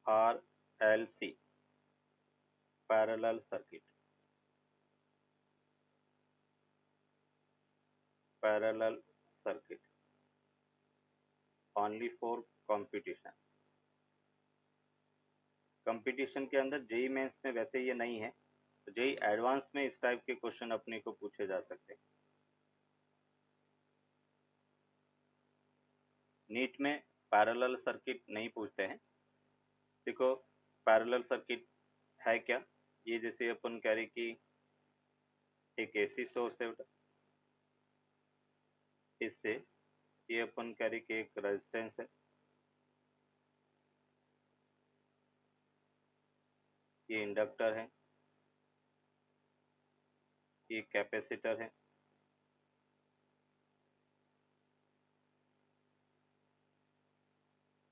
RLC parallel circuit, parallel circuit only for competition। Competition के अंदर JEE mains में वैसे ये नहीं है, तो जेई एडवांस में इस टाइप के क्वेश्चन अपने को पूछे जा सकते हैं। नीट में पैरेलल सर्किट नहीं पूछते हैं। देखो पैरेलल सर्किट है क्या, ये जैसे अपन कह रहे कि एक एसी सोर्स है, इससे ये अपन कह रहे कि एक रेजिस्टेंस है, ये इंडक्टर है, ये कैपेसिटर है,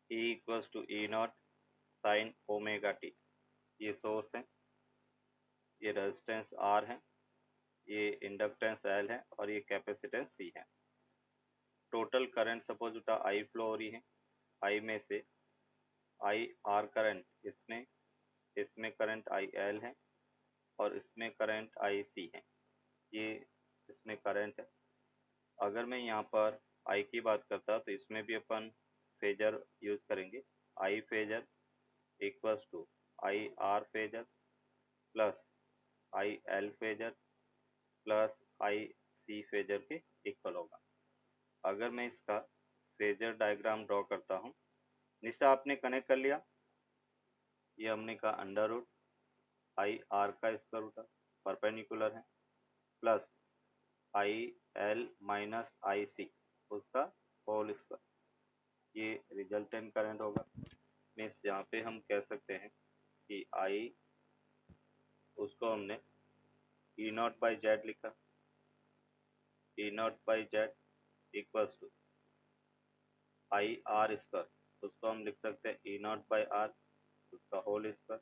E equals to E naught sine omega t, ये सोर्स है, ये रेजिस्टेंस R है, ये इंडक्टेंस L है और ये कैपेसिटेंस C है। टोटल करंट सपोज उठा I फ्लो हो रही है, I में से I R करंट, इसमें करंट IL है और इसमें करंट IC है, ये इसमें करंट है। अगर मैं यहाँ पर I की बात करता तो इसमें भी अपन फेजर यूज करेंगे, I phasor equals to I R phasor plus I L phasor plus I C phasor के इक्वल होगा। अगर मैं इसका फेजर डायग्राम ड्रॉ करता हूँ, निशा आपने कनेक्ट कर लिया, ये हमने कहा अंडर रूट आई आर का स्क्वायर रूट परपेंडिकुलर है plus I L minus I सी उसका होल स्क्वायर, ये रिजल्टेंट करंट होगा। मीन्स यहाँ पे हम कह सकते हैं कि आई उसको हमने ई नॉट बाई जेड लिखा, E naught by Z equals to I R square, उसको हम लिख सकते हैं ई नॉट बाई आर उसका होल स्क्वायर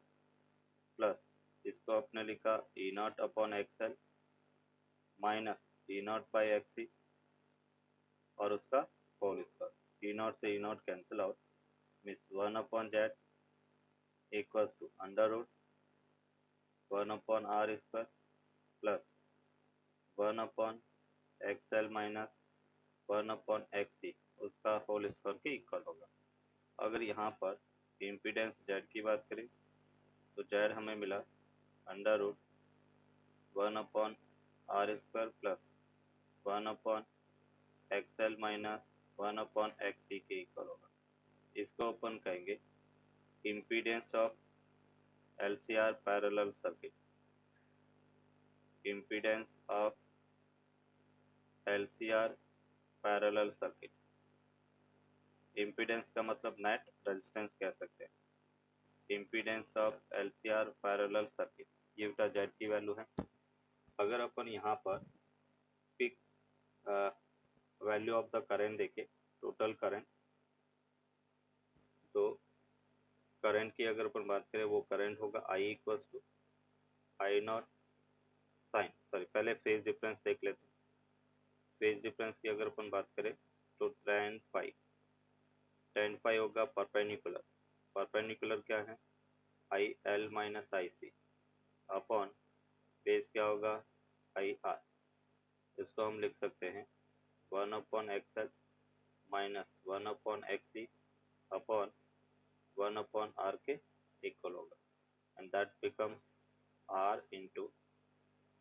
प्लस इसको आपने लिखा E naught upon XL minus E naught by XC और उसका होल स्क्वायर। ई नॉट से E naught cancel out, means 1 upon Z equals to under root 1 upon R square plus 1 upon XL minus 1 upon XC उसका whole square के equal होगा। अगर यहाँ पर impedance Z की बात करें तो जेड हमें मिला under root 1 upon R square plus 1 upon XL minus 1 upon XC के इक्वल होगा। इसको अपन कहेंगे impedance of LCR parallel circuit, impedance of LCR parallel circuit. Impedance का मतलब नेट रेजिस्टेंस कह सकते हैं, impedance of LCR parallel circuit, ये बेटा जेड की वैल्यू है। अगर अपन यहाँ पर peak value of the current देखें, टोटल करंट, तो करंट की अगर अपन बात करें वो करंट होगा I equals to I naught sine, sorry पहले फेज डिफरेंस देख लेते हैं। फेज डिफरेंस की अगर अपन बात करें तो tan फाई होगा परपेंडिकुलर, परपेंडिकुलर क्या है I L minus I C upon phase क्या होगा आई आर, इसको हम लिख सकते हैं 1 upon XL minus 1 upon XC upon 1 upon R के इक्वल होगा, and that becomes R into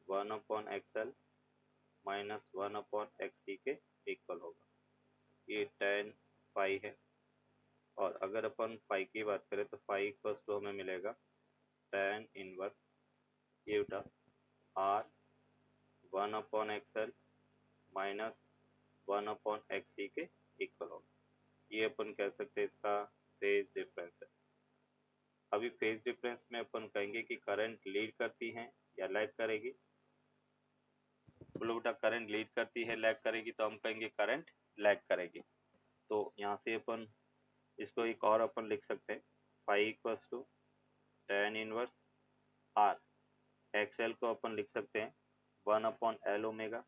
1 upon XL minus 1 upon XC के इक्वल होगा। ये tan फाई है। और अगर अपन फाई की बात करें तो फाई इक्वल्स टू हमें मिलेगा tan इनवर्स ये उठा R 1 upon XL minus 1 upon XC के इक्वल होगा। ये अपन कह सकते हैं इसका फेज डिफरेंस है। अभी फेज डिफरेंस में अपन कहेंगे कि करंट लीड करती है या लैग करेगी। बोलो बेटा करंट लीड करती है लैग करेगी, तो हम कहेंगे करंट लैग करेगी। तो यहाँ से अपन इसको एक और अपन लिख सकते हैं phi equals to tan inverse R, XL को अपन लिख सकते हैं 1 अपॉन एल ओमेगा,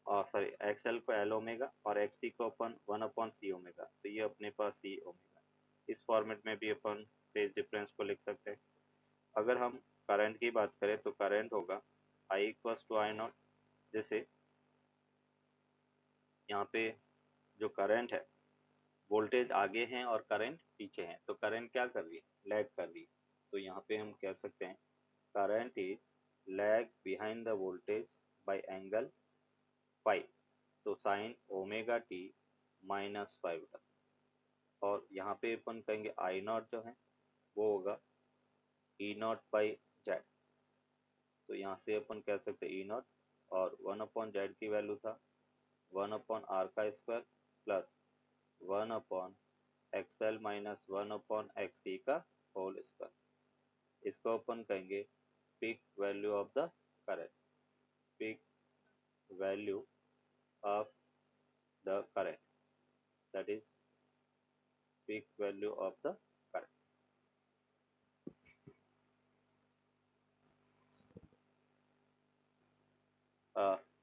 और सॉरी एक्सएल को एल ओमेगा और एक्सी को अपन 1 अपॉन सी ओमेगा, तो ये अपने पास सी ओमेगा। इस फॉर्मेट में भी अपन फेज डिफरेंस को लिख सकते हैं। अगर हम करंट की बात करें तो करंट होगा I equals to I naught. जैसे यहाँ पे जो करंट है, वोल्टेज आगे हैं और करंट पीछे हैं, तो करंट क्या कर रही है, लैग कर रही है। तो यहाँ पे हम कह सकते हैं current is lag behind the voltage bye angle five, तो साइन ओमेगा टी माइनस 5। और यहाँ पे अपन कहेंगे आई नॉट जो है वो होगा ई नॉट बाई जेड। तो यहाँ से अपन कह सकते हैं ई नॉट, और 1/z की वैल्यू था 1/r का square plus 1/xl minus 1/xc का होल स्क्वायर। इसको अपन कहेंगे peak value of the current, peak value of the current, that is peak value of the current.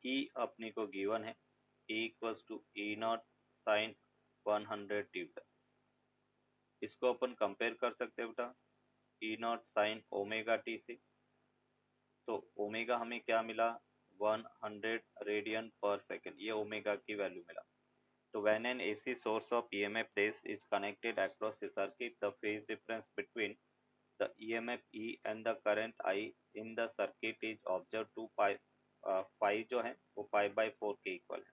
E अपने को गिवन है, E equals to E naught sine 100 T. इसको अपन compare कर सकते हैं बेटा E naught sine omega T से। तो ओमेगा हमें क्या मिला, 100 रेडियन पर सेकेंड, ये ओमेगा की वैल्यू मिला। तो when an AC source of EMF base is connected across a circuit, the phase difference between the EMF E and the current I in the circuit is observed to pi जो है वो pi by 4 के equal है।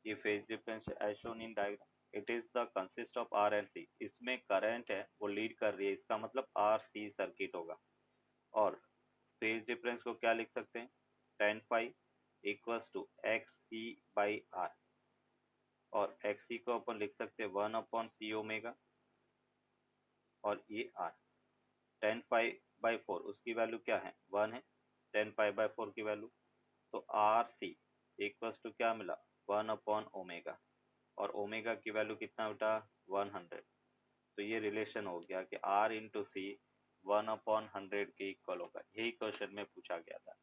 ये phase difference as shown in diagram, it is the consist of R and C. इसमें current है वो lead कर रही है, इसका मतलब आर सी सर्किट होगा। और फेज डिफरेंस को क्या लिख सकते हैं, tan phi equals to X C by R, और एक्स सी को अपन लिख सकते हैं 1/c ओमेगा, और ये आर। tan phi बाई 4 उसकी वैल्यू क्या है, 1 है, tan phi बाई 4 की वैल्यू। तो आर सी इक्वल्स टू क्या मिला, 1/ओमेगा, और ओमेगा की वैल्यू कितना बेटा 100। तो ये रिलेशन हो गया कि R इंटू सी 1/100 के इक्वल होगा। यही क्वेश्चन में पूछा गया था,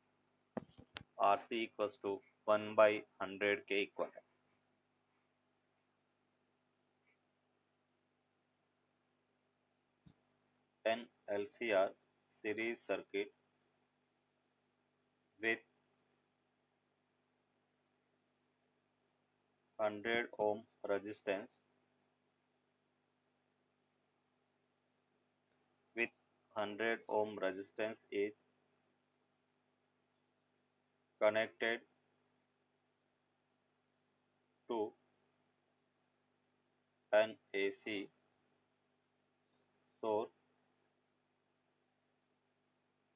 आर सी इक्वल्स टू 1/100 के इक्वल है। An LCR series circuit with 100 ohm resistance is connected to an AC source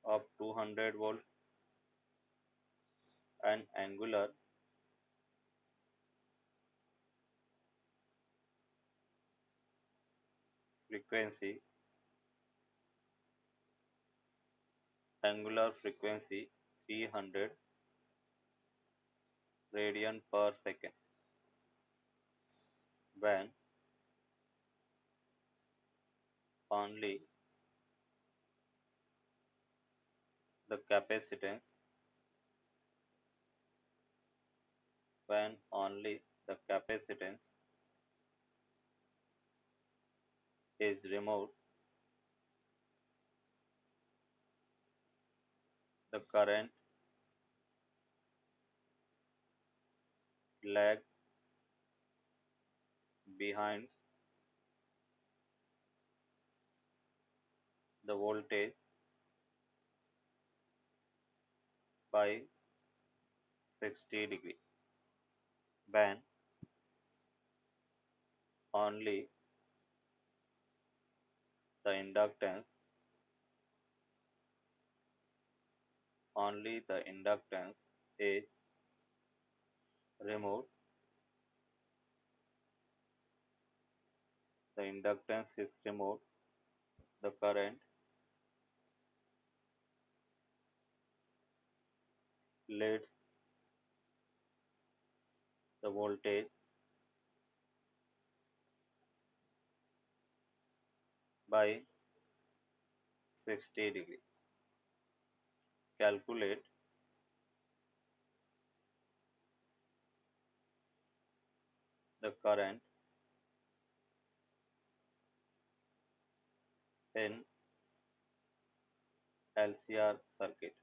of 200 volt and angular frequency 300 radian per second when only the capacitance is removed, the current lag behind the voltage by 60 degree when only the inductance is removed. The inductance is removed, the current leads the voltage by 60 degree. Calculate the current in LCR circuit.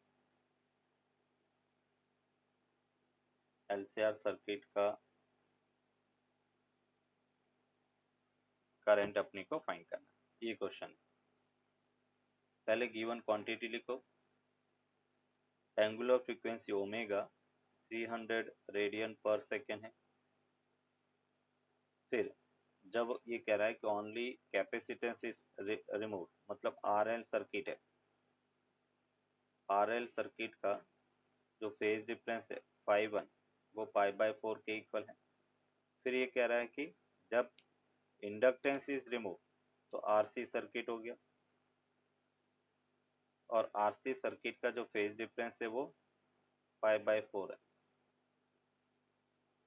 LCR circuit का current अपने को find करना है, ये question है। पहले given quantity लिखो, angular frequency omega 300 radian पर सेकेंड है। फिर जब ये कह रहा है कि ओनली कैपेसिटेंस इज रिमूव, मतलब RL सर्किट है, RL सर्किट का जो फेज डिफरेंस है 5/1 वो π/4 के इक्वल है। फिर ये कह रहा है कि जब इंडक्टेंस इज रिमूव तो RC सर्किट हो गया, और RC सर्किट का जो फेज डिफरेंस है वो π/4 है,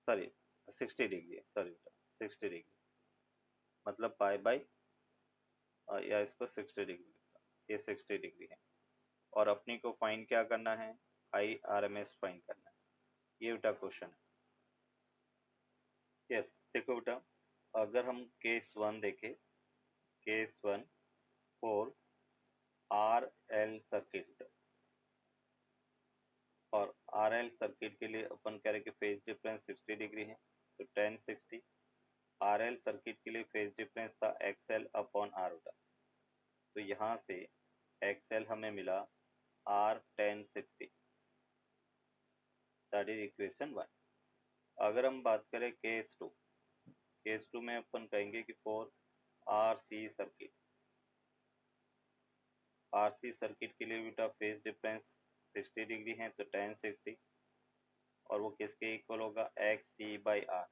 सॉरी 60 डिग्री है, सॉरी 60 डिग्री, मतलब या इसको 60 डिग्री, ये 60 डिग्री है। और अपनी को फाइंड क्या करना है, IRMS फाइंड करना है, ये बेटा क्वेश्चन है। यस देखो बेटा, अगर हम केस 1 देखें, केस 1 फॉर RL सर्किट, और RL सर्किट के लिए अपन कह रहे कि फेज डिफरेंस 60 डिग्री है, तो tan 60। RL सर्किट के लिए फेज डिफरेंस था XL अपॉन R होता, तो यहाँ से XL हमें मिला R tan 60, that is equation 1। अगर हम बात करें केस 2, केस 2 में अपन कहेंगे कि for RC circuit, RC circuit के लिए बेटा फेज डिफरेंस 60 डिग्री है, तो tan 60, और वो किसके इक्वल होगा, XC/R।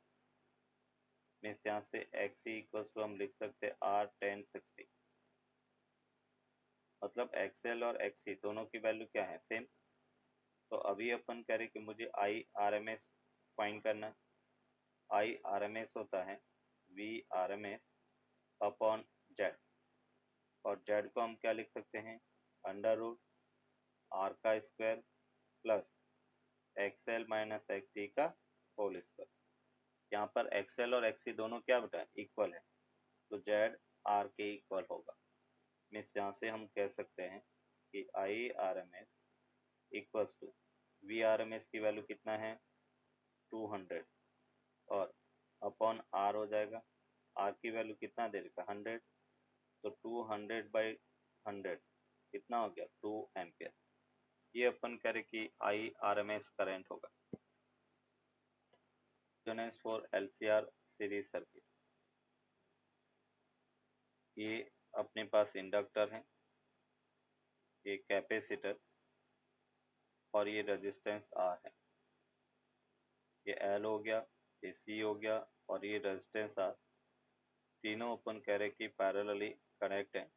मीन्स यहाँ से XC इक्वल्स टू हम लिख सकते हैं R tan 60, मतलब XL और XC दोनों की वैल्यू क्या है, सेम। तो अभी अपन कह रहे कि मुझे IRMS फाइंड करना। IRMS होता है VRMS अपॉन Z, और Z को हम क्या लिख सकते हैं, अंडर रूट R का square plus XL minus XC का होल स्क्वायर। यहाँ पर XL और XC दोनों क्या बेटा इक्वल है, तो Z R के इक्वल होगा। मीन्स यहाँ से हम कह सकते हैं कि IRMS इक्वल्स टू VRMS की वैल्यू कितना है 200, और अपॉन R हो जाएगा, R की वैल्यू कितना दे रखा 100, तो 200/100 कितना हो गया 2 एम्पियर। ये अपन कह रहे कि IRMS करंट होगा। Resonance for LCR series circuit, ये अपने पास इंडक्टर है, ये कैपेसिटर, और ये रेजिस्टेंस R है, ये L हो गया, ये C हो गया, और ये रेजिस्टेंस R, तीनों अपन कह रहे कि पैरेलली कनेक्ट है।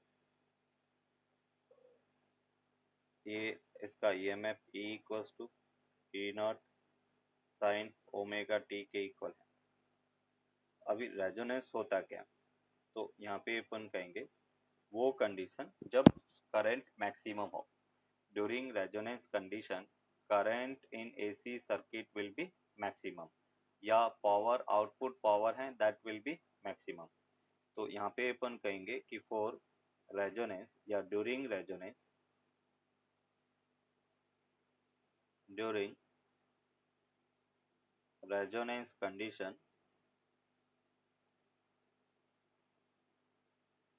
ये इसका EMF E equals to E0 sine omega t के इक्वल है। अभी रेजोनेंस होता क्या, तो यहाँ पे अपन कहेंगे वो कंडीशन जब करंट मैक्सिमम हो। During resonance condition current in AC circuit will be maximum, या पावर आउटपुट पावर है दैट विल बी मैक्सिमम। तो यहाँ पे अपन कहेंगे कि फॉर रेजोनेंस या during resonance, during resonance condition,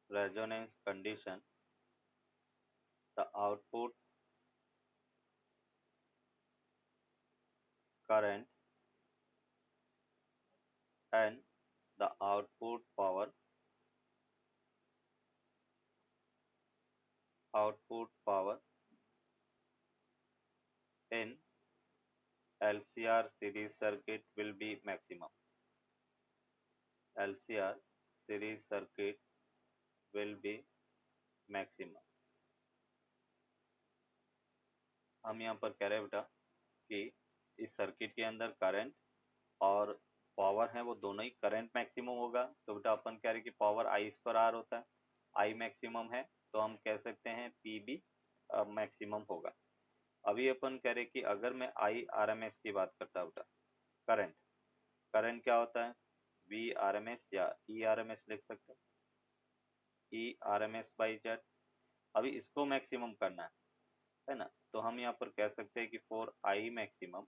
resonance condition, the output current and the output power in LCR series circuit will be maximum. LCR series circuit will be maximum। हम यहाँ पर कह रहे हैं बेटा कि इस सर्किट के अंदर करंट और पावर है वो दोनों ही करंट मैक्सिमम होगा, तो बेटा अपन कह रहे हैं कि पावर I/R होता है, I मैक्सिमम है तो हम कह सकते हैं PB मैक्सिमम होगा। अभी अपन कह रहे कि अगर मैं IRMS की बात करता हूँ बेटा, करंट, करंट क्या होता है VRMS या ERMS लिख सकते हैं, ERMS/Z, अभी इसको मैक्सिमम करना है ना, तो हम यहाँ पर कह सकते हैं कि फॉर आई मैक्सिमम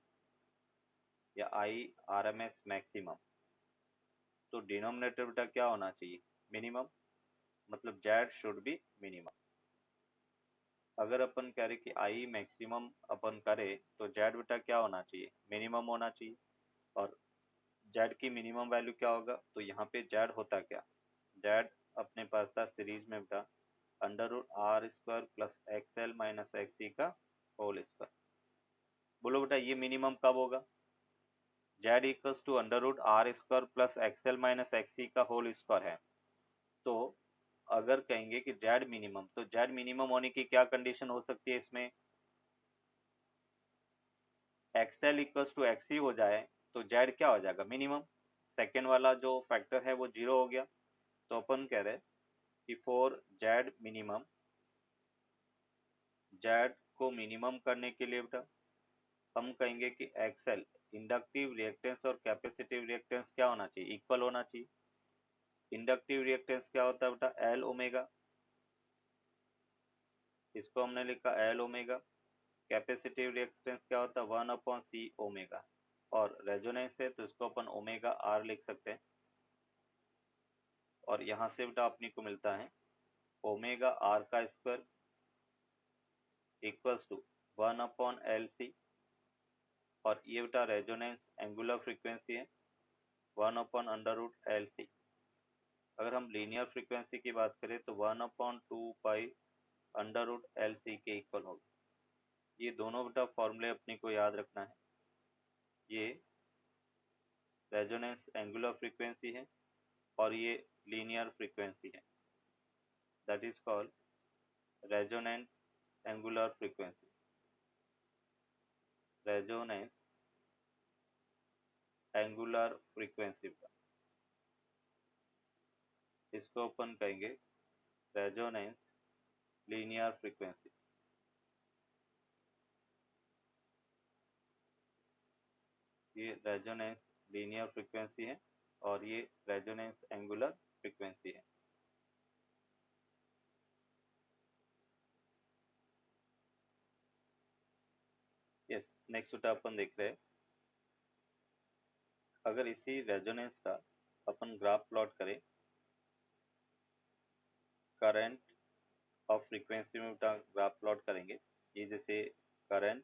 या I R M S maximum, तो डिनोमिनेटर बेटा क्या होना चाहिए, मिनिमम, मतलब जेड शुड बी मिनिमम। अगर अपन कह रहे कि आई मैक्सिमम अपन करें तो जेड बेटा क्या होना चाहिए, मिनिमम होना चाहिए। और जेड की मिनिमम वैल्यू क्या होगा, तो यहाँ पे जेड होता क्या, जेड अपने पास था सीरीज में बेटा under root R square plus X L minus X C का होल स्क्वायर। बोलो बेटा ये मिनिमम कब होगा, Z equals to under root R square plus X L minus X C का होल स्क्वायर है। तो अगर कहेंगे कि जेड मिनिमम, तो जेड मिनिमम होने की क्या कंडीशन हो सकती है इसमें, एक्सएल इक्वल्स टू एक्स हो जाए तो जेड क्या हो जाएगा, मिनिमम। सेकेंड वाला जो फैक्टर है वो जीरो हो गया। तो अपन कह रहे कि फॉर जेड मिनिमम, जेड को मिनिमम करने के लिए बेटा हम कहेंगे कि एक्सएल इंडक्टिव रिएक्टेंस और कैपेसिटिव रिएक्टेंस क्या होना चाहिए, इक्वल होना चाहिए। इंडक्टिव रिएक्टेंस क्या होता है बेटा, एल ओमेगा, इसको हमने लिखा एल ओमेगा। कैपेसिटिव रिएक्टेंस क्या होता है, 1/c ओमेगा। और रेजोनेंस है तो इसको अपन ओमेगा आर लिख सकते हैं। और यहाँ से बेटा अपने को मिलता है ओमेगा आर का स्क्वायर इक्वल्स टू 1/LC। और ये बेटा रेजोनेंस एंगुलर फ्रीक्वेंसी है 1/√LC। अगर हम लीनियर फ्रीक्वेंसी की बात करें तो 1/2π√LC के इक्वल होगा। ये दोनों बेटा फॉर्मूले अपने को याद रखना है। ये रेजोनेंस एंगुलर फ्रीक्वेंसी है और ये लीनियर फ्रीक्वेंसी है, that is called resonant angular frequency. Resonance angular frequency, इसको अपन कहेंगे रेजोनेंस लीनियर फ्रीक्वेंसी। ये रेजोनेंस लीनियर फ्रीक्वेंसी है और ये रेजोनेंस एंगुलर फ्रीक्वेंसी है। यस, नेक्स्ट बेटा अपन देख रहे हैं, अगर इसी रेजोनेंस का अपन ग्राफ प्लॉट करें करंट और फ्रीक्वेंसी में बेटा ग्राफ प्लॉट करेंगे, ये जैसे करंट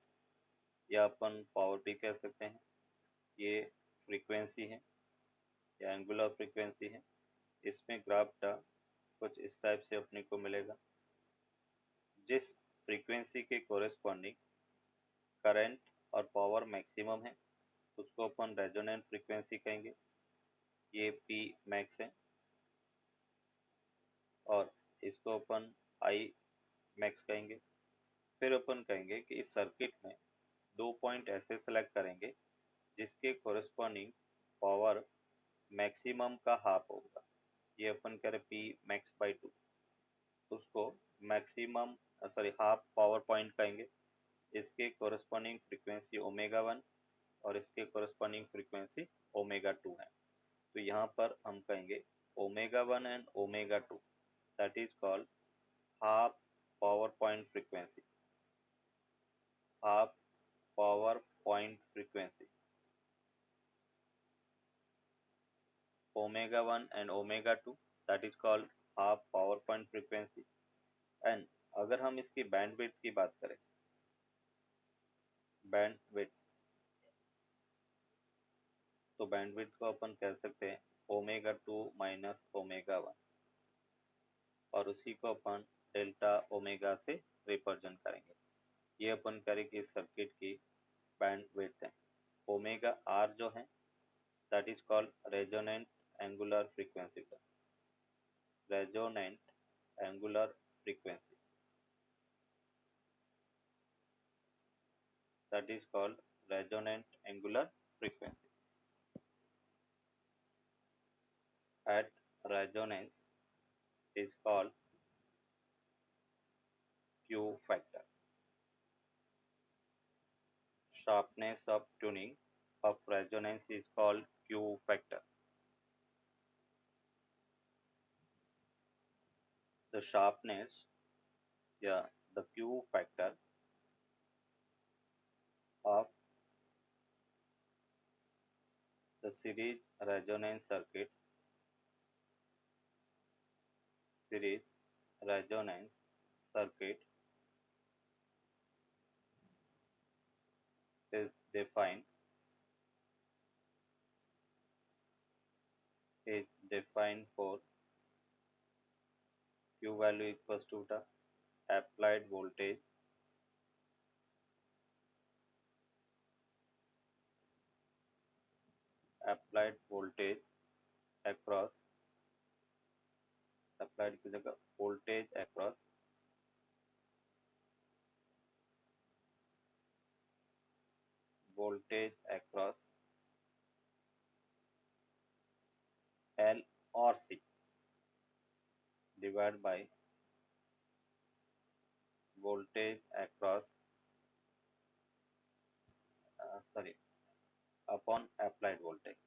या अपन पावर भी कह सकते हैं, ये फ्रीक्वेंसी है या एंगुलर फ्रीक्वेंसी है। इसमें ग्राफ का कुछ इस टाइप से अपने को मिलेगा। जिस फ्रीक्वेंसी के कोरेस्पॉन्डिंग करंट और पावर मैक्सिमम है उसको अपन रेजोनेंट फ्रीक्वेंसी कहेंगे, ये पी मैक्स है। और इसको अपन आई मैक्स कहेंगे। फिर अपन कहेंगे कि इस सर्किट में दो पॉइंट ऐसे सेलेक्ट करेंगे जिसके कोरेस्पॉन्डिंग पावर मैक्सिमम का हाफ होगा, ये अपन करें पी मैक्स बाई 2, उसको maximum sorry half power point कहेंगे। इसके कोरेस्पॉन्डिंग फ्रीक्वेंसी ओमेगा 1 और इसके कोरेस्पॉन्डिंग फ्रीक्वेंसी ओमेगा 2 है। तो यहाँ पर हम कहेंगे omega 1 and omega 2, that is called half power point frequency, half power point frequency. omega 1 and omega 2, that is called half power point frequency। And अगर हम इसकी बैंडविड्थ की बात करें, बैंडविड्थ, तो बैंडविड्थ को अपन कह सकते हैं ओमेगा 2 माइनस ओमेगा 1 और उसी को अपन डेल्टा ओमेगा से रिप्रेजेंट करेंगे। ये अपन करेंगे इस सर्किट की बैंडविड्थ है। ओमेगा आर जो है that is called resonant angular frequency, resonant angular frequency, that is called resonant angular frequency। At resonance is called Q factor। Sharpness of tuning of resonance is called Q factor। The sharpness या the Q factor of the series resonance circuit is defined for Q value equals to the applied voltage across applied की जगह voltage across L or C divided by voltage across upon applied voltage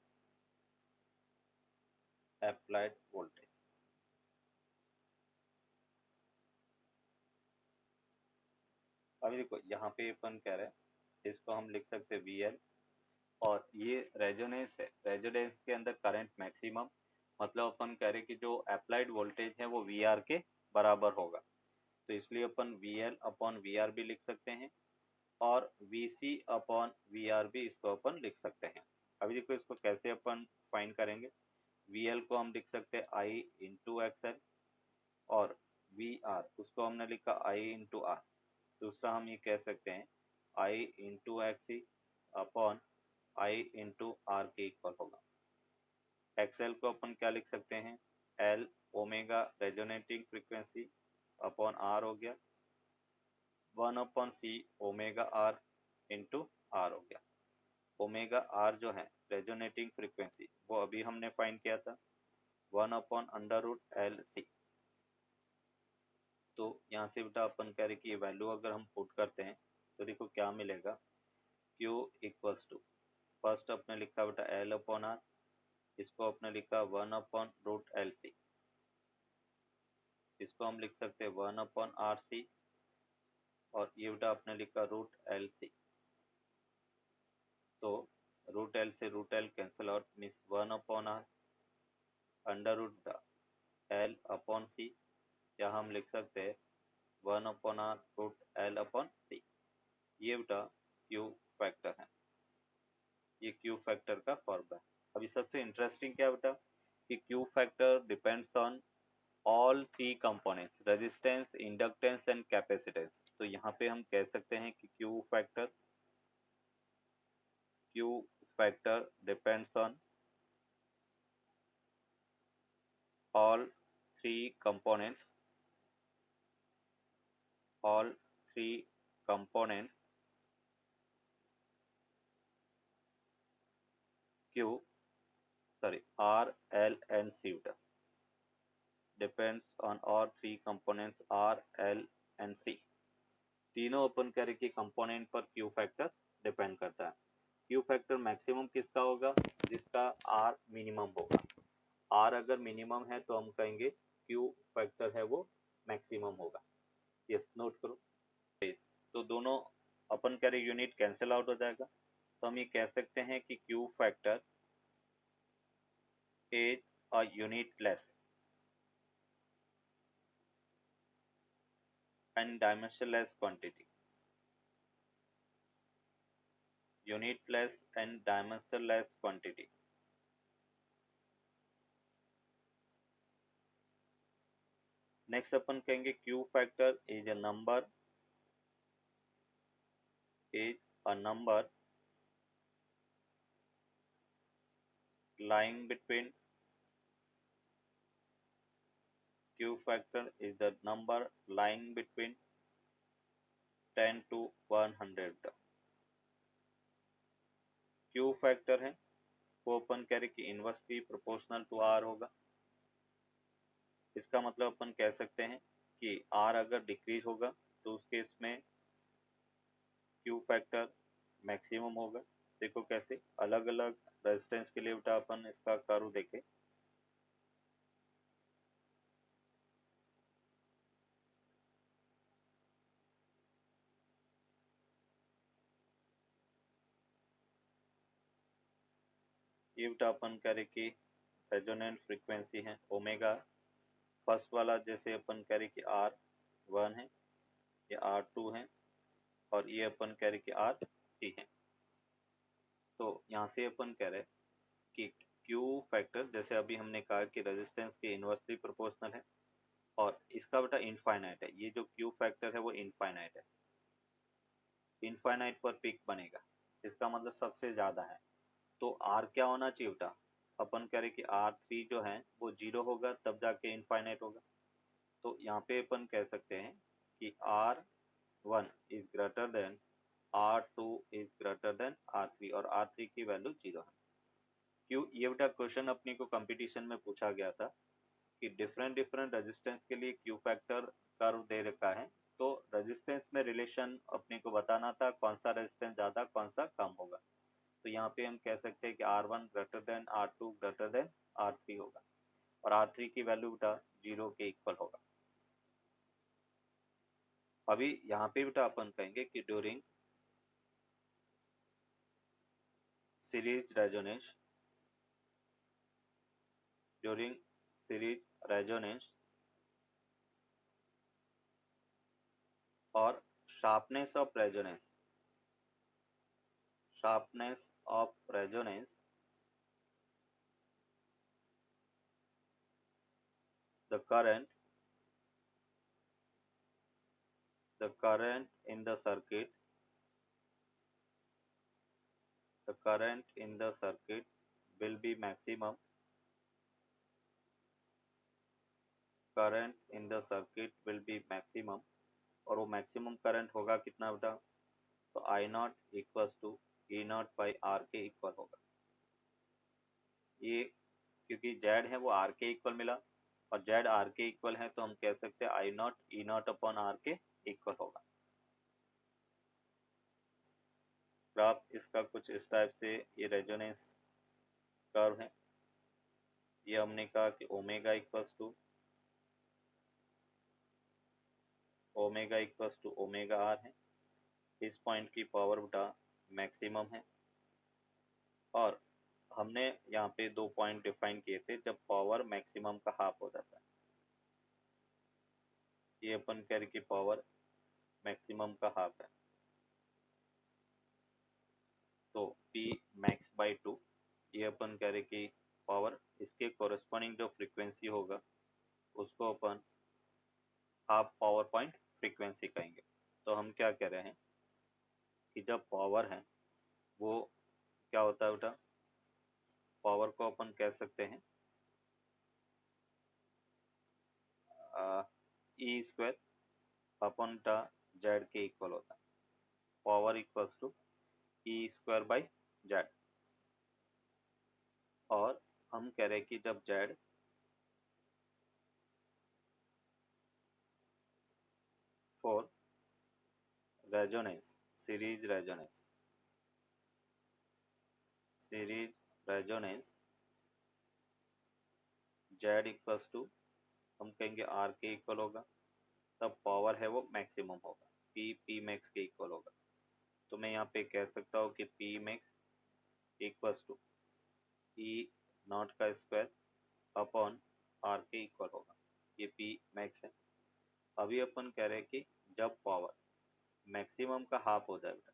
अभी देखो यहाँ पे अपन कह रहे हैं इसको हम लिख सकते हैं VL और ये रेजोनेंस है। रेजोनेंस के अंदर करंट मैक्सिमम मतलब अपन कह रहे हैं कि जो अप्लाइड वोल्टेज है वो VR के बराबर होगा, तो इसलिए अपन VL अपॉन VR भी लिख सकते हैं और VC अपॉन VR भी इसको अपन लिख सकते हैं। अभी देखो इसको कैसे अपन फाइंड करेंगे। VL को हम लिख सकते हैं I इंटू XL और VR उसको हमने लिखा I इंटू R। दूसरा हम ये कह सकते हैं I into XC upon I into R के इक्वल होगा। XL को अपन क्या लिख सकते हैं L omega resonating frequency upon R हो गया 1 upon C omega R into R हो गया। ओमेगा R जो है रेजोनेटिंग फ्रीक्वेंसी वो अभी हमने फाइंड किया था 1 अपॉन अंडर रूट LC। तो यहाँ से बेटा अपन कह रहे कि ये वैल्यू अगर हम पुट करते हैं तो देखो क्या मिलेगा। Q इक्वल्स टू फर्स्ट अपने लिखा बेटा L अपॉन R, इसको अपने लिखा 1 अपॉन रूट LC, इसको हम लिख सकते हैं 1 अपॉन RC और ये बेटा अपने लिखा रूट LC। तो रूट L से root L cancel out means 1 upon R under root L upon C या हम लिख सकते हैं 1 upon R root L upon C। ये बेटा Q फैक्टर है, ये Q फैक्टर का फॉर्मूला है। अभी सबसे इंटरेस्टिंग क्या बेटा कि Q factor depends on all three components resistance, inductance and capacitance. तो यहाँ पे हम कह सकते हैं कि Q factor depends on all three components R, L and C depends on all three components R, L and C। तीनों अपन कह रहे कि कंपोनेंट पर Q फैक्टर डिपेंड करता है। Q फैक्टर मैक्सिमम किसका होगा जिसका R मिनिमम होगा। R अगर मिनिमम है तो हम कहेंगे Q फैक्टर है वो मैक्सिमम होगा। यस नोट करो। तो दोनों अपन कह रहे यूनिट कैंसिल आउट हो जाएगा, तो हम ये कह सकते हैं कि Q factor is a unitless and dimensionless quantity. Unitless and dimensionless quantity. Next अपन कहेंगे Q factor is a number lying between Q factor is the number lying between 10 to 100। Q factor है वो अपन कह रहे कि इनवर्सली प्रोपोर्शनल टू R होगा। इसका मतलब अपन कह सकते हैं कि R अगर डिक्रीज होगा तो उस केस में Q फैक्टर मैक्सिमम होगा। देखो कैसे अलग अलग रेजिस्टेंस के लिए बेटा अपन इसका कर्व देखें। ये बेटा अपन करें कि रेजोनेंट फ्रीक्वेंसी है ओमेगा। फर्स्ट वाला जैसे अपन करें कि R1 है, ये R2 है, और ये अपन कह रहे कि R3 है। तो यहाँ से अपन कह रहे कि Q फैक्टर जैसे अभी हमने कहा कि रेजिस्टेंस के इन्वर्सली प्रोपोर्शनल है और इसका बेटा इनफाइनाइट है। ये जो Q फैक्टर है वो इनफाइनाइट है, इनफाइनाइट पर पीक बनेगा, इसका मतलब सबसे ज्यादा है। तो R क्या होना चाहिए बेटा, अपन कह रहे कि R3 जो है वो 0 होगा तब जाके इनफाइनाइट होगा। तो यहाँ पे अपन कह सकते हैं कि R1 is greater than R2 is greater than R3 और R3 की वैल्यू 0 है। क्यों, ये बेटा क्वेश्चन अपने को कंपटीशन में पूछा गया था कि डिफरेंट डिफरेंट रेजिस्टेंस के लिए क्यू फैक्टर कर्व दे रखा है, तो रेजिस्टेंस में रिलेशन अपने को बताना था कौन सा रेजिस्टेंस ज्यादा कौन सा कम होगा। तो यहाँ पे हम कह सकते हैं कि R1 greater than R2 greater than R3 होगा और R3 की वैल्यू बेटा 0 के इक्वल होगा। अभी यहाँ पे बेटा अपन कहेंगे कि during series resonance, during series resonance or sharpness of resonance, sharpness of resonance, the current in the circuit, the current in the circuit will be maximum, current in the circuit will be maximum, और वो maximum current होगा कितना बेटा, तो I naught equals to E naught by R के equal होगा। ये क्योंकि जेड है वो आर के इक्वल मिला और जेड आर के इक्वल है तो हम कह सकते हैं I naught E naught upon R के इक्वल होगा। ग्राफ इसका कुछ इस टाइप से ये रेजोनेंस कर्व है। ये हमने कहा कि omega equals to omega R है। इस पॉइंट की पावर बेटा मैक्सिमम है और हमने यहाँ पे 2 पॉइंट डिफाइन किए थे जब पावर मैक्सिमम का हाफ हो जाता है। ये अपन कह रहे कि पावर मैक्सिमम का हाफ है, तो P मैक्स बाई 2, ये अपन कह रहे कि पावर इसके कोरस्पॉन्डिंग जो फ्रीक्वेंसी होगा उसको अपन हाफ पावर पॉइंट फ्रीक्वेंसी कहेंगे। तो हम क्या कह रहे हैं कि जब पावर है वो क्या होता है बेटा, पावर को अपन कह सकते हैं ई स्क्वायर अपन जेड के इक्वल होता है। Power equals to E square by Z, और हम कह रहे हैं कि जब Z for resonance, series resonance, series resonance Z equals to हम कहेंगे आर के इक्वल होगा, तब पावर है वो मैक्सिमम होगा, पी मैक्स के इक्वल होगा। तो मैं यहाँ पे कह सकता हूँ कि P max equals to E naught का स्क्वायर अपॉन आर के इक्वल होगा। ये पी मैक्स है। अभी अपन कह रहे हैं कि जब पावर मैक्सिमम का हाफ हो जाए बेटा,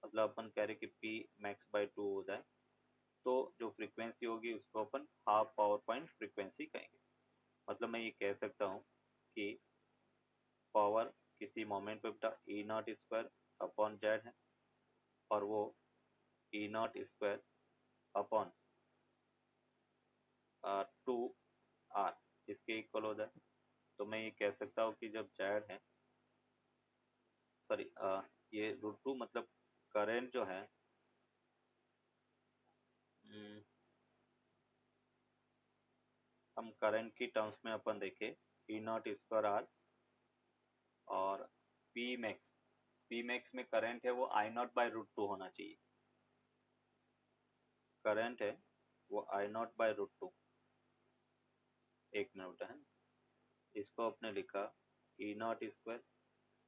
मतलब अपन कह रहे हैं कि पी मैक्स बाई 2 हो जाए, तो जो फ्रीक्वेंसी होगी उसको अपन हाफ पावर पॉइंट फ्रीक्वेंसी कहेंगे। मतलब मैं ये कह सकता हूँ कि पावर किसी मोमेंट पे बेटा E naught square upon Z है और वो ई नॉट स्क्वायर अपॉन 2 आर इसके इक्वल हो जाए। तो मैं ये कह सकता हूँ कि जब जेड है, सॉरी ये √2 मतलब करंट जो है, हम करंट की टर्म्स में अपन देखें ई नॉट स्क्वायर आर और पी मैक्स में करंट है वो आई नॉट बाई √2 होना चाहिए। करंट है वो आई नॉट बाई √2, एक मिनट है, इसको आपने लिखा E naught square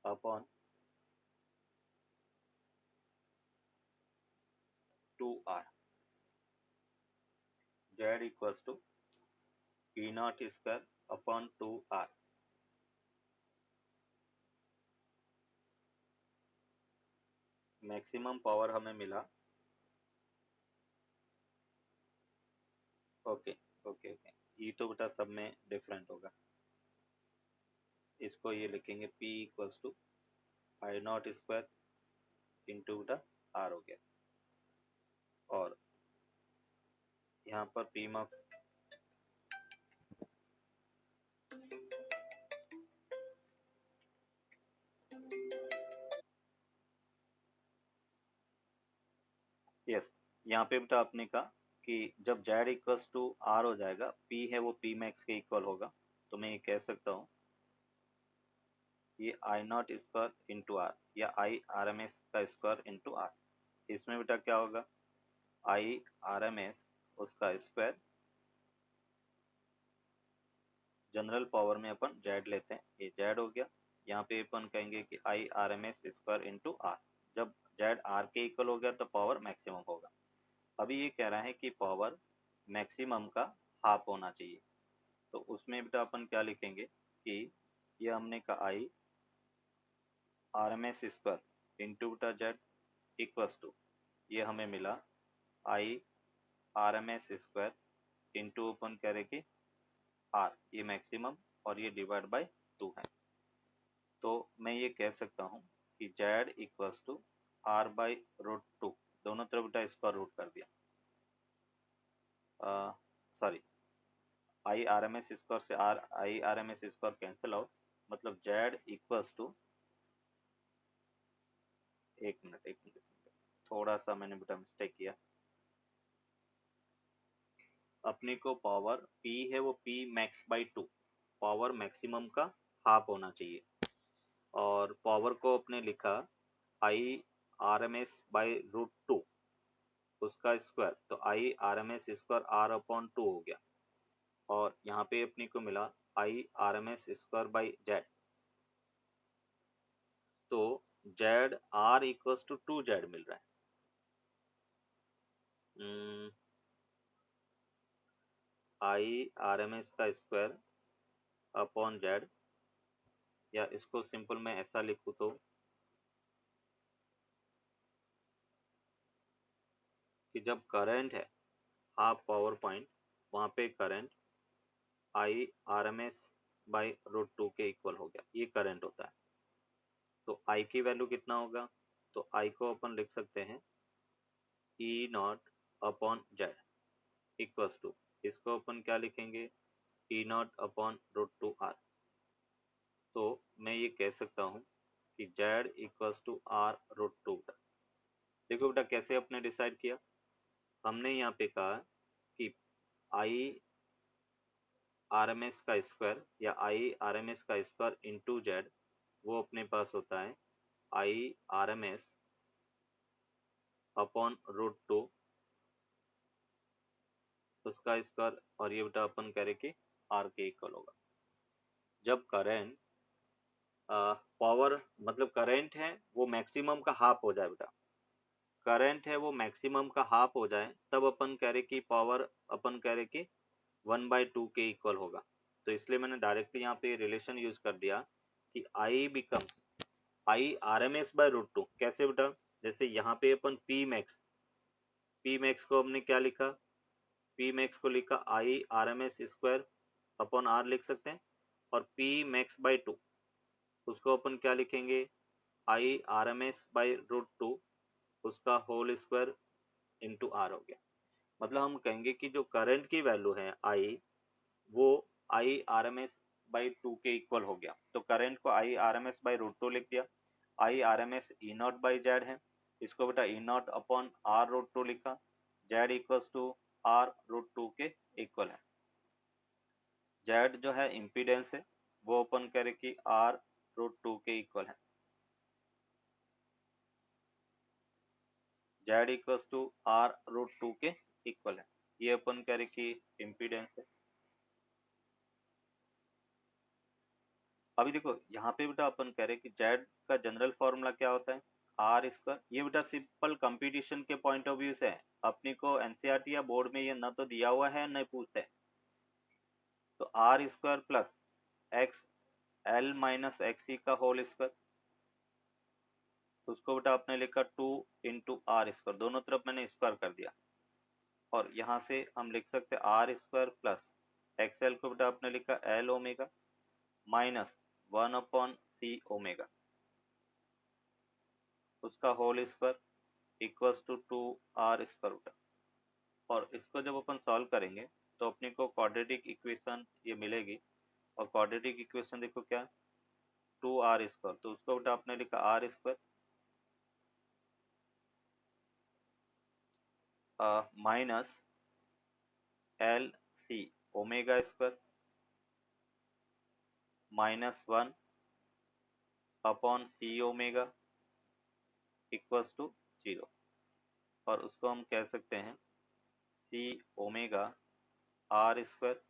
upon 2 R. Z equals to E naught square upon 2r। Maximum power हमें मिला। ओके ओके ओके, ई तो बेटा सब में डिफरेंट होगा। इसको ये लिखेंगे P equals to I naught square into बेटा आर हो गया। और यहाँ पर P मार्क्स यस, यहाँ पे बेटा आपने कहा कि जब जेड इक्वल्स टू आर हो जाएगा, P है वो P मैक्स के इक्वल होगा। तो मैं ये कह सकता हूँ ये आई नॉट स्क्वायर इंटू आर या आई आर एम एस का स्क्वायर इंटू आर। इसमें बेटा क्या होगा, आई आर एम एस उसका स्क्वायर, जनरल पावर में अपन जेड लेते हैं, ये जेड हो गया। यहाँ पे अपन कहेंगे कि I R M S square into R. जब जेड आर के इक्वल हो गया तो पावर मैक्सिमम होगा। अभी ये कह रहा है कि पावर मैक्सिमम का हाफ होना चाहिए। तो उसमें बेटा अपन क्या लिखेंगे कि ये हमने कहा I R M S square into बेटा जेड इक्वल्स टू, ये हमें मिला I R M S square into अपन कह रहे कि आर, ये मैक्सिमम और ये डिवाइड बाय 2 है। तो मैं ये कह सकता हूँ कि Z equals to R by root 2, दोनों तरफ बेटा स्क्वायर रूट कर दिया, sorry I R M S square से R I R M S square cancel out, मतलब जेड इक्वल्स टू, एक मिनट थोड़ा सा मैंने बेटा मिस्टेक किया। अपने को पावर P है वो P max by 2, power maximum का हाफ होना चाहिए। और पावर को अपने लिखा I R M S by root 2 उसका स्क्वायर, तो I R M S square R upon 2 हो गया। और यहाँ पे अपने को मिला I R M S square by Z. तो Z R equals to 2 Z मिल रहा है। आई आर एम एस का स्क्वायर अपॉन जेड, या इसको सिंपल मैं ऐसा लिखूँ तो कि जब करंट है हाफ पावर पॉइंट, वहाँ पे current I R M S by root 2 के इक्वल हो गया, ये करंट होता है। तो आई की वैल्यू कितना होगा, तो आई को अपन लिख सकते हैं ई naught upon Z equals to, इसको अपन क्या लिखेंगे e naught upon root 2 r. तो मैं ये कह सकता हूँ कि Z equals to are root 2। देखो बेटा कैसे अपने डिसाइड किया, हमने यहाँ पे कहा कि आई आर एम एस का स्क्वायर या आई आर एम एस का स्क्वायर इंटू जेड, वो अपने पास होता है I R M S upon root 2 उसका स्क्वायर, और ये बेटा अपन कह रहे कि आर के इक्वल होगा। जब करंट पावर मतलब करंट है वो मैक्सिमम का हाफ हो जाए बेटा, करंट है वो मैक्सिमम का हाफ हो जाए, तब अपन कह रहे कि पावर अपन कह रहे कि 1/2 के इक्वल होगा। तो इसलिए मैंने डायरेक्टली यहाँ पे रिलेशन यूज कर दिया कि I becomes I R M S by root 2। कैसे बेटा, जैसे यहाँ पे अपन पी मैक्स को हमने क्या लिखा, पी मैक्स को लिखा I R M S square upon R लिख सकते हैं। और पी मैक्स बाई 2 उसको अपन क्या लिखेंगे I R M S by root 2 उसका होल स्क्वायर इंटू आर हो गया। मतलब हम कहेंगे कि जो करंट की वैल्यू है आई, वो I R M S by 2 के इक्वल हो गया। तो करंट को I R M S by root 2 लिख दिया। I R M S E naught by Z है, इसको बेटा E naught upon R root 2 लिखा, Z equals to are root 2 के इक्वल है। जेड जो है इम्पीडेंस है, वो अपन करें कि आर रूट 2 के इक्वल है। Z equals to are root 2 के इक्वल है, ये अपन करें कि इम्पीडेंस है। अभी देखो यहाँ पे बेटा अपन कह रहे कि जेड का जनरल फॉर्मूला क्या होता है, आर स्क्वायर, ये बेटा सिंपल कंपटीशन के पॉइंट ऑफ व्यू से है, अपने को एनसीईआरटी या बोर्ड में ये न तो दिया हुआ है न पूछते हैं। तो R square plus X L minus X का होल स्क्वायर, उसको बेटा आपने लिखा 2 इंटू आर स्क्वायर, दोनों तरफ मैंने स्क्वायर कर दिया। और यहाँ से हम लिख सकते हैं आर स्क्वायर प्लस एक्सएल को बेटा आपने लिखा l omega minus 1/c omega, उसका whole square equals to 2r square बेटा। और इसको जब अपन सॉल्व करेंगे तो अपने को क्वाड्रेटिक इक्वेशन ये मिलेगी। और क्वाड्रेटिक इक्वेशन देखो क्या, 2r स्क्वायर, तो उसको बेटा आपने लिखा are square minus l C omega square minus 1/c omega equals to 0। और उसको हम कह सकते हैं c omega are square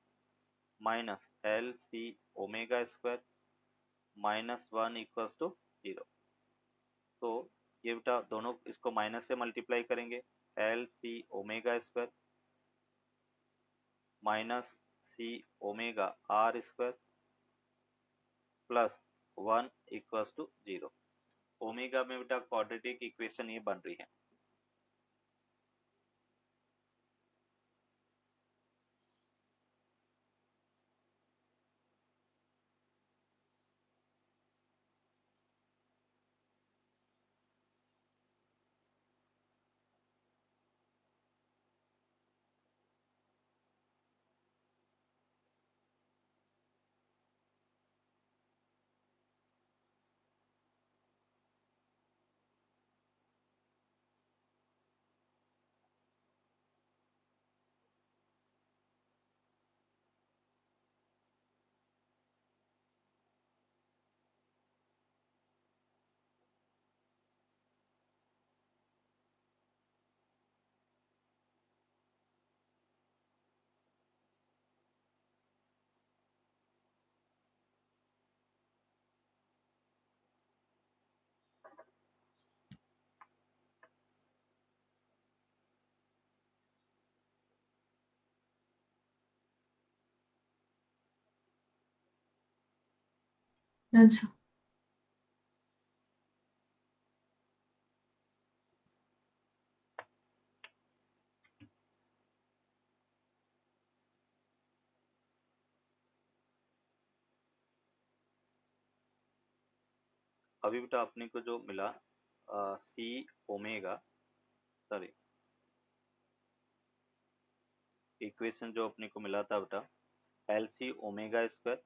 minus l C omega square minus 1 equals to 0। तो ये बेटा दोनों इसको माइनस से मल्टीप्लाई करेंगे, L C omega square minus C omega are square plus 1 equals to 0। Omega में बेटा क्वाड्रेटिक इक्वेशन ये बन रही है। अच्छा। अभी बेटा अपने को जो मिला सी ओमेगा, सॉरी, इक्वेशन जो अपने को मिला था बेटा L C omega square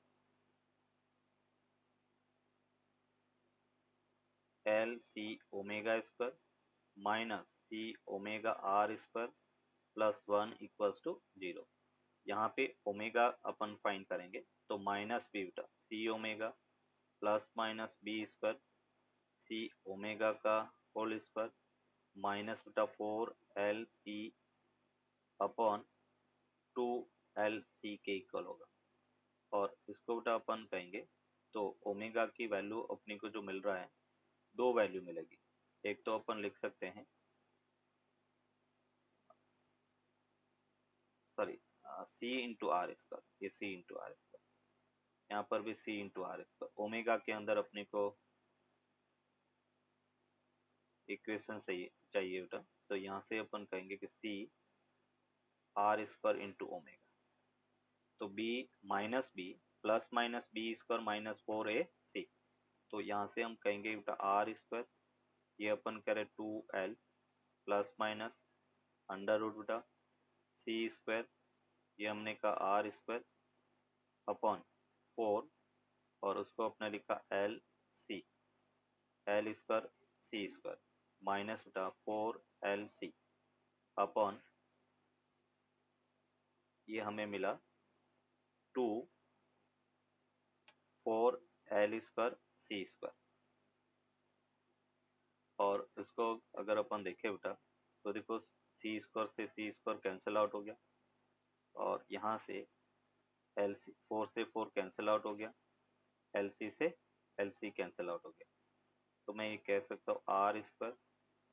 L C omega square minus C omega are square plus 1 equals to 0। यहाँ पे ओमेगा अपन फाइंड करेंगे तो माइनस बी बेटा c omega plus minus B square c omega का होल स्क्वायर माइनस बेटा 4 LC upon 2 LC के equal होगा। और इसको बेटा अपन कहेंगे तो ओमेगा की वैल्यू अपने को जो मिल रहा है, दो वैल्यू मिलेगी। एक तो अपन लिख सकते हैं, sorry, C into R square, ये सी इंटू आर स्क्वायर, यहाँ पर भी C into R square. Omega के अंदर अपने को इक्वेशन सही चाहिए बेटा, तो यहाँ से अपन कहेंगे कि c r square into omega, तो b minus B plus minus B square minus 4AC। तो यहाँ से हम कहेंगे बेटा आर स्क्वायर, ये अपन करें 2L plus minus under root बेटा सी स्क्वायर, ये हमने कहा आर स्क्वायर अपॉन 4, और उसको अपने लिखा L square C square minus बेटा 4LC अपॉन, ये हमें मिला 2 4L स्क्वायर सी स्क्वायर। और इसको अगर अपन देखें बेटा तो देखो सी स्क्वायर से सी स्क्वायर कैंसिल आउट हो गया, और यहाँ से एल सी 4 से 4 कैंसिल आउट हो गया, एल सी से एल सी कैंसिल आउट हो गया। तो मैं ये कह सकता हूँ आर स्क्वायर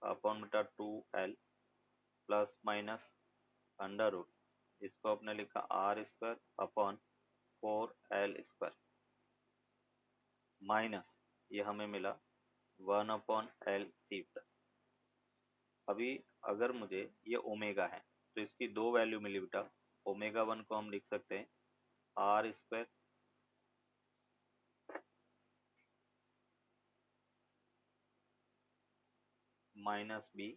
अपॉन बटा 2l plus minus under root, इसको आपने लिखा are square upon 4l square minus ये हमें मिला 1/l। अभी अगर मुझे ये ओमेगा है तो इसकी दो वैल्यू मिली बेटा। ओमेगा 1 को हम लिख सकते हैं आर स्क्वायर माइनस बी,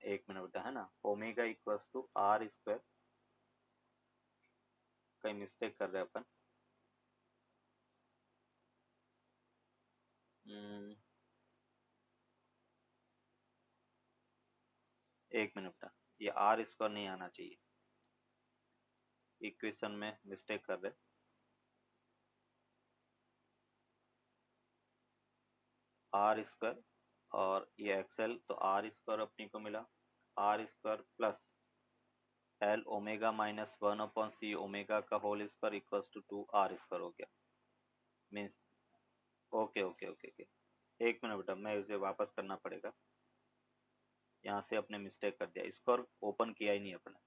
एक मिनट बेटा है ना, omega equals to R square, कहीं मिस्टेक कर रहे हैं अपन। एक मिनट बेटा, ये आर स्क्वायर नहीं आना चाहिए, इक्वेशन में मिस्टेक कर रहे। आर स्क्वायर और ये एक्सएल, तो आर स्क्वायर अपने को मिला r square plus L omega minus 1/c omega का whole square equals to 2r square हो गया। Means okay okay okay okay, एक मिनट बेटा, मैं इसे वापस करना पड़ेगा, यहाँ से अपने मिस्टेक कर दिया, स्क्वायर ओपन किया ही नहीं अपने।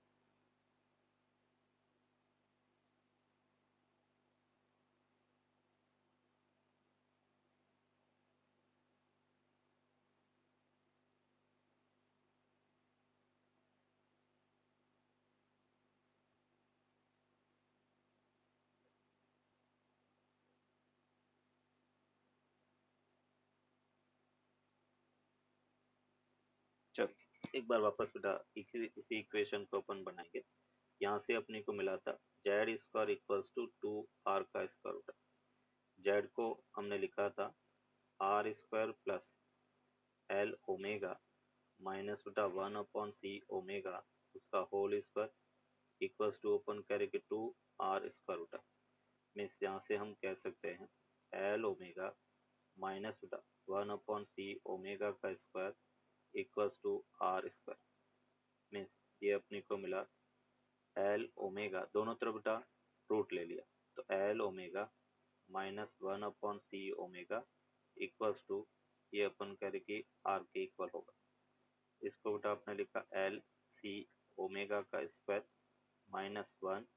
चल एक बार वापस बेटा इसी इक्वेशन को अपन बनाएंगे। यहाँ से अपने को मिला था Z square equals to 2r का स्क्वायर रूट। जेड को हमने लिखा था R square plus L omega minus बेटा 1/c ओमेगा उसका whole square equals to open करेंगे 2r स्क्वायर रूट। मीन्स यहाँ से हम कह सकते हैं एल ओमेगा माइनस बेटा 1/c ओमेगा का square equals to R square. Means ये अपने को मिला एल ओमेगा, दोनों तरफ बेटा रूट ले लिया, तो L omega minus 1/c omega equals to ये अपन करेंगे आर के इक्वल होगा। इसको बेटा आपने लिखा एल सी ओमेगा का square minus 1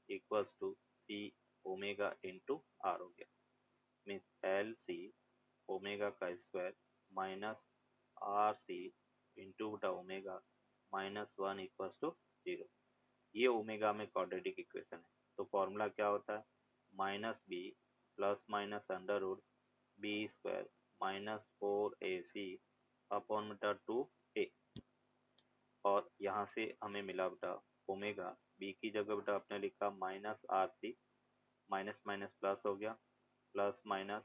equals to C omega into R हो गया। मीन्स एल सी ओमेगा का square minus R C into बेटा ओमेगा माइनस 1 इक्वल्स टू 0। ये ओमेगा में क्वाड्रेटिक इक्वेशन है, तो फॉर्मूला क्या होता है minus B plus minus under root B square minus 4ac upon बेटा 2a। और यहाँ से हमें मिला बेटा ओमेगा, बी की जगह बेटा आपने लिखा minus R C, minus minus plus हो गया, प्लस माइनस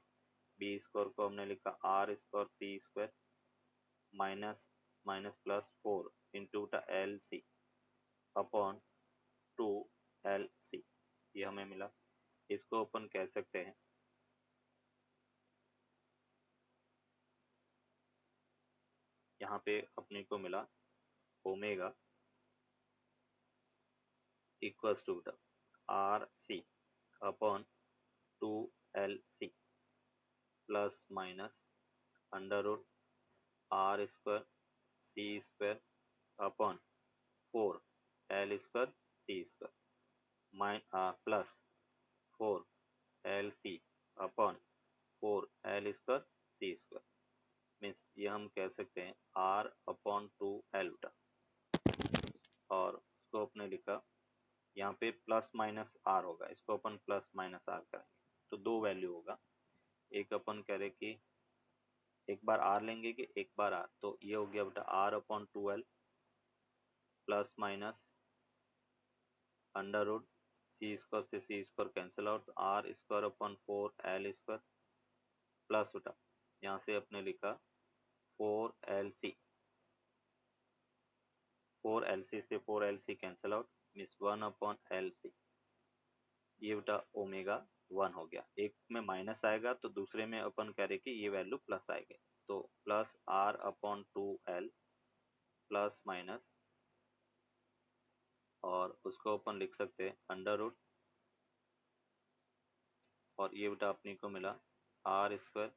बी स्क्वायर को हमने लिखा are square C square minus minus plus 4 into बेटा एल सी अपॉन 2LC, ये हमें मिला। इसको अपन कह सकते हैं यहाँ पे अपने को मिला omega equals to R C upon 2LC plus minus under root R square C square upon 4l square C square plus 4LC upon 4l square C square. Means ये हम कह सकते हैं r/2l, और उसको अपने लिखा यहाँ पे प्लस माइनस आर होगा, इसको अपन प्लस माइनस आर करेंगे तो दो वैल्यू होगा। एक अपन कह रहे कि एक बार आर लेंगे कि एक बार आर, तो ये हो गया बेटा r/2l plus minus under root c square से c square cancel out, r square upon 4l square plus बेटा यहाँ से अपने लिखा 4LC, 4LC से 4LC cancel out, means 1/LC। ये बेटा ओमेगा 1 हो गया, एक में माइनस आएगा तो दूसरे में अपन कह रहे कि ये वैल्यू प्लस आएगी, तो प्लस r/2l प्लस माइनस, और उसको अपन लिख सकते हैं अंडर रूट और ये बेटा अपने को मिला r square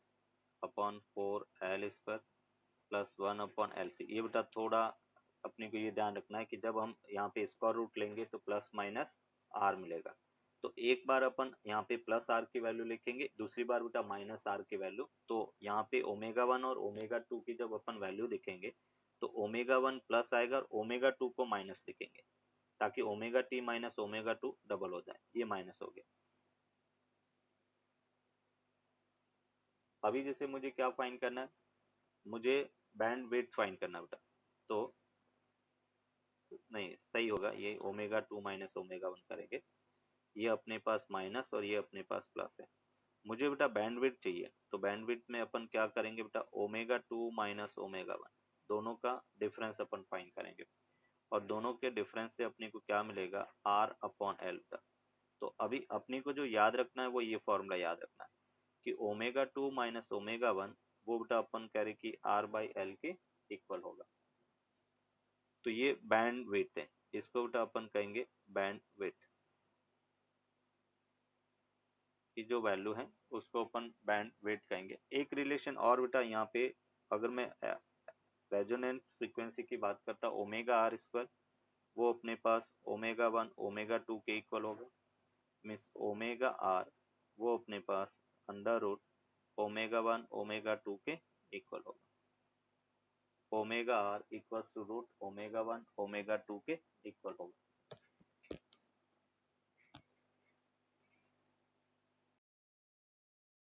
upon 4L² plus 1/LC। ये बेटा थोड़ा अपने को ये ध्यान रखना है कि जब हम यहाँ पे स्क्वायर रूट लेंगे तो प्लस माइनस आर मिलेगा। तो एक बार अपन यहाँ पे प्लस आर की वैल्यू लिखेंगे, दूसरी बार बेटा माइनस आर की वैल्यू। तो यहाँ पे ओमेगा 1 और ओमेगा 2 की जब अपन वैल्यू लिखेंगे तो ओमेगा 1 प्लस आएगा और ओमेगा 2 को माइनस लिखेंगे, ताकि omega T minus omega 2 double हो जाए। ये माइनस हो गया। अभी जैसे मुझे क्या फाइंड करना है, मुझे बैंड विड्थ फाइंड करना है बेटा। तो नहीं सही होगा, ये ओमेगा 2 माइनस ओमेगा 1 करेंगे। ये अपने पास माइनस और ये अपने पास प्लस है। मुझे बेटा बैंडविड्थ चाहिए, तो बैंडविड्थ में अपन क्या करेंगे बेटा, ओमेगा 2 माइनस ओमेगा 1 दोनों का डिफरेंस अपन फाइंड करेंगे। और दोनों के डिफरेंस से अपने को क्या मिलेगा, आर अपॉन एल का। तो अभी अपने को जो याद रखना है वो ये फॉर्मूला याद रखना है कि ओमेगा 2 माइनस ओमेगा 1 वो बेटा अपन कह रहे कि आर बाई एल के इक्वल होगा। तो ये बैंड विड्थ है, इसको बेटा अपन कहेंगे बैंड विड्थ की जो वैल्यू है उसको अपन बैंड विड्थ कहेंगे। एक रिलेशन और बेटा यहाँ पे, अगर मैं रेजोनेंट फ्रीक्वेंसी की बात करता ओमेगा आर स्क्वायर, वो अपने पास ओमेगा 1 ओमेगा 2 के इक्वल होगा। मीन्स ओमेगा आर वो अपने पास अंडर रूट ओमेगा 1 ओमेगा 2 के इक्वल होगा। Omega R equals to root omega 1 omega 2 के इक्वल होगा।